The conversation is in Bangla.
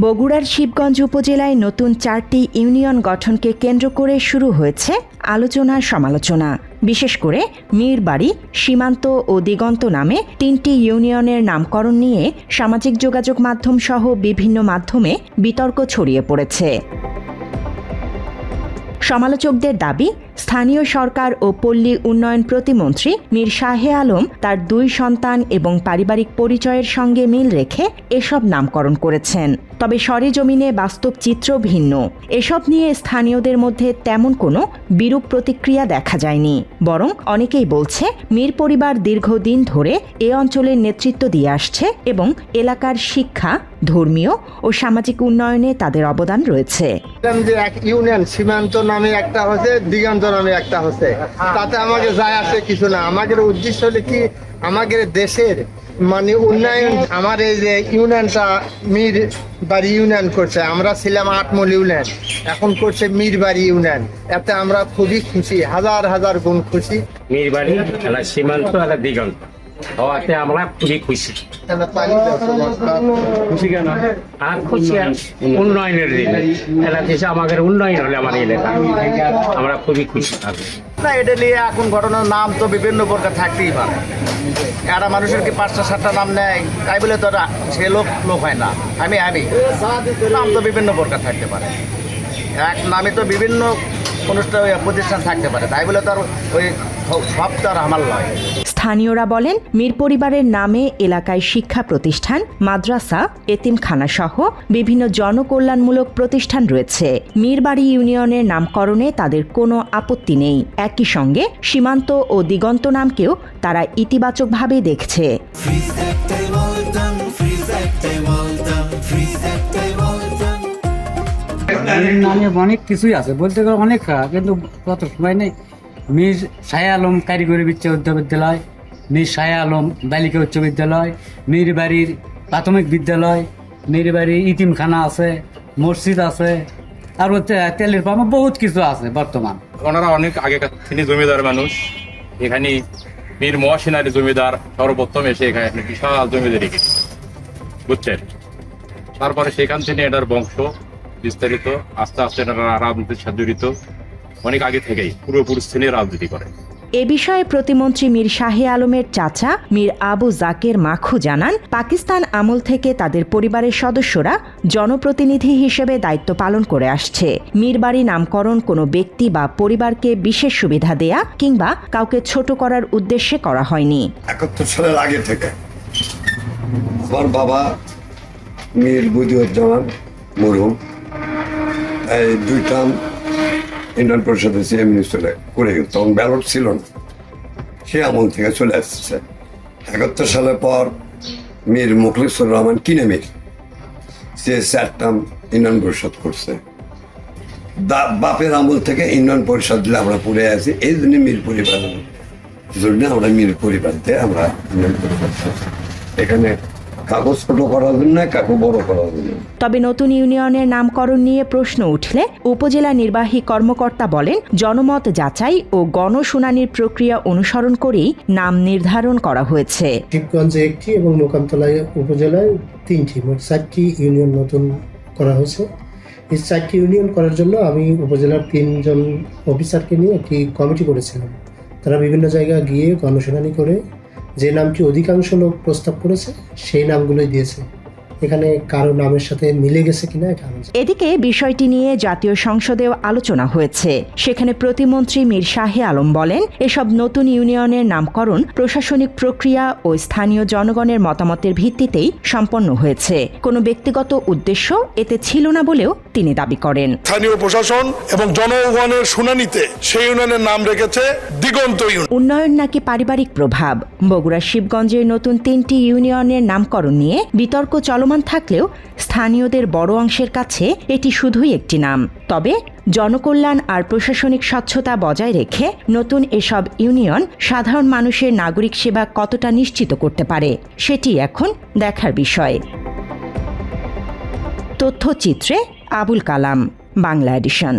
বগুড়ার শিবগঞ্জ উপজেলায় নতুন 4টি ইউনিয়ন গঠনকে কেন্দ্র করে শুরু হয়েছে আলোচনা সমালোচনা। বিশেষ করে মীরবাড়ি, সীমান্ত ও দিগন্ত নামে 3টি ইউনিয়নের নামকরণ নিয়ে সামাজিক যোগাযোগ মাধ্যম সহ বিভিন্ন মাধ্যমে বিতর্ক ছড়িয়ে পড়েছে। সমালোচকদের দাবি, স্থানীয় সরকার ও পল্লী উন্নয়ন প্রতিমন্ত্রী মীর শাহে আলম তার 2 সন্তান এবং পারিবারিক পরিচয়ের সঙ্গে মিল রেখে এসব নামকরণ করেছেন। তবে সরেজমিনে বাস্তব চিত্র ভিন্ন। এসব নিয়ে স্থানীয়দের মধ্যে তেমন কোনো বিরূপ প্রতিক্রিয়া দেখা যায়নি। বরং অনেকেই বলছে, মীর পরিবার দীর্ঘদিন ধরে এ অঞ্চলের নেতৃত্ব দিয়ে আসছে এবং এলাকার শিক্ষা, ধর্মীয় ও সামাজিক উন্নয়নে তাদের অবদান রয়েছে। এক ইউনিয়ন সীমান্ত নামে একটা হচ্ছে, দিগন্ত নামে একটা হচ্ছে, তাতে আমাকে যায় আসে কিছু না। আমাদের উদ্দেশ্য হলে কি, আমাদের দেশের মানে উন্নয়ন। আমার এই যে ইউনিয়নটা মীর বাড়ি ইউনিয়ন করছে, আমরা ছিলাম 8 মূল ইউনিয়ন, এখন করছে মীর বাড়ি ইউনিয়ন। এতে আমরা খুবই খুশি, হাজার হাজার গুণ খুশি। মীর বাড়ি এলা সীমান্ত এলা দিগন্ত হওয়াতে আমরা খুবই খুশি। খুশি কেন? আর খুশি উন্নয়নের দিনে এলা দেশে আমাদের উন্নয়ন হলে আমার এলাকা আমরা খুবই খুশি থাকবো না। এটা নিয়ে এখন ঘটনার নাম তো বিভিন্ন প্রকার থাকতেই পারে। একটা মানুষের কি 5টা 7টা নাম নেয়, তাই বলে তো সে লোক হয় না। আমি নাম তো বিভিন্ন প্রকার থাকতে পারে। এক নামে তো বিভিন্ন অনুষ্ঠান প্রতিষ্ঠান থাকতে পারে, তাই বলে তো আর ওই সব তো আর আমার নয়। স্থানীয়রা বলেন, মীর পরিবারের নামে এলাকায় শিক্ষা প্রতিষ্ঠান, মাদ্রাসা, এতিমখানা সহ বিভিন্ন জনকল্যাণমূলক প্রতিষ্ঠান রয়েছে। মীরবাড়ি ইউনিয়নের নামকরণে তাদের কোনো আপত্তি নেই। একই সঙ্গে সীমান্ত ও দিগন্ত নামকেও তারা ইতিবাচকভাবে দেখছে। নামে অনেক কিছুই আছে, বলতে গেলে অনেক, কিন্তু কত সময় নেই। মীর শাহে আলম কারিগরি বিশ্ববিদ্যালয়, মীর শাহে আলম বালিকা উচ্চ বিদ্যালয়, মীর বাড়ির প্রাথমিক বিদ্যালয়, মীর বাড়ির ইতিমখানা আছে, মসজিদ আছে, আর তেলের পাম্প, বহুত কিছু আছে। বর্তমান ওনারা অনেক আগেকার তিনি জমিদার মানুষ। এখানে মীর মহাসেনারী জমিদার সর্বপ্রথম এসে এখানে বিশাল জমিদারি বুঝছেন। তারপরে সেখান থেকে এটার বংশ বিস্তারিত, আস্তে আস্তে এনারা রাজনীতির সাথে জড়িত অনেক আগে থেকেই, পূর্বপুরুষ থেকে রাজনীতি করে। এ বিষয়ে প্রতিমন্ত্রী মীর শাহে আলমের চাচা মীর আবু জাকের মাখু জানান, পাকিস্তান আমল থেকে তাদের পরিবারের সদস্যরা জনপ্রতিনিধি হিসেবে দায়িত্ব পালন করে আসছে। মীরবাড়ি নামকরণ কোনো ব্যক্তি বা পরিবারকে বিশেষ সুবিধা দেয়া কিংবা কাউকে ছোট করার উদ্দেশ্যে করা হয়নি। 71 সালের আগে থেকে আমার বাবা মীর বুদিউজ্জামান মরহুম এই 2 টার্ম ইউনিয়ন পরিষদের চেয়ারম্যান মিনিস্টারে করে গেল। তখন ব্যালট ছিল না, সে আমল থেকে চলে আসছে। 71 সালের পর মীর মুখলিসুর রহমান কিনে মীর সে 4 টার্ম ইউনিয়ন পরিষদ করছে। বাপের আমল থেকে ইউনিয়ন পরিষদ দিলে আমরা পড়ে আছি, এই জন্য মীর পরিবার জন্য আমরা মীর পরিবার দিয়ে আমরা ইউনিয়ন পরিষদ। এখানে কাগজ ছোট করার জন্য, কাকু বড় করার জন্য। তবে নতুন ইউনিয়নের নামকরণ নিয়ে প্রশ্ন উঠলে উপজেলা নির্বাহী কর্মকর্তা বলেন, জনমত যাচাই ও গণশুনানির প্রক্রিয়া অনুসরণ করেই নাম নির্ধারণ করা হয়েছে। শিবগঞ্জে 1টি এবং মোকামতলায় উপজেলায় 3টি, মোট 4টি ইউনিয়ন নতুন করা হয়েছে। এই 4টি ইউনিয়ন করার জন্য আমি উপজেলার 3 জন অফিসারকে নিয়ে একটি কমিটি করেছিলাম। তারা বিভিন্ন জায়গায় গিয়ে গণশুনানি করে যে নামটি অধিকাংশ লোক প্রস্তাব করেছে সেই নামগুলোই দিয়েছে। এখানে কারো নামের সাথে মিলে গেছে কিনা এটা। এদিকে বিষয়টি নিয়ে জাতীয় সংসদেও আলোচনা হয়েছে। সেখানে প্রতিমন্ত্রী মীর শাহে আলম বলেন, এসব নতুন ইউনিয়নের নামকরণ প্রশাসনিক প্রক্রিয়া ও স্থানীয় জনগণের মতামতের ভিত্তিতেই সম্পন্ন হয়েছে। কোনো ব্যক্তিগত উদ্দেশ্য এতে ছিল না বলেও তিনি দাবি করেন। স্থানীয় প্রশাসন এবং জনগণের শুনানিতে সেই ইউনিয়নের নাম রেখেছে দিগন্ত ইউনিয়ন। উন্নয়ন নাকি পারিবারিক প্রভাব? বগুড়া শিবগঞ্জের নতুন 3টি ইউনিয়নের নামকরণ নিয়ে বিতর্ক চলমান থাকলেও স্থানীয়দের বড় অংশের কাছে এটি শুধুই একটি নাম। তবে জনকল্যাণ আর প্রশাসনিক স্বচ্ছতা বজায় রেখে নতুন এসব ইউনিয়ন সাধারণ মানুষের নাগরিক সেবা কতটা নিশ্চিত করতে পারে, সেটি এখন দেখার বিষয়। তথ্যচিত্রে আবুল কালাম, বাংলা এডিশন।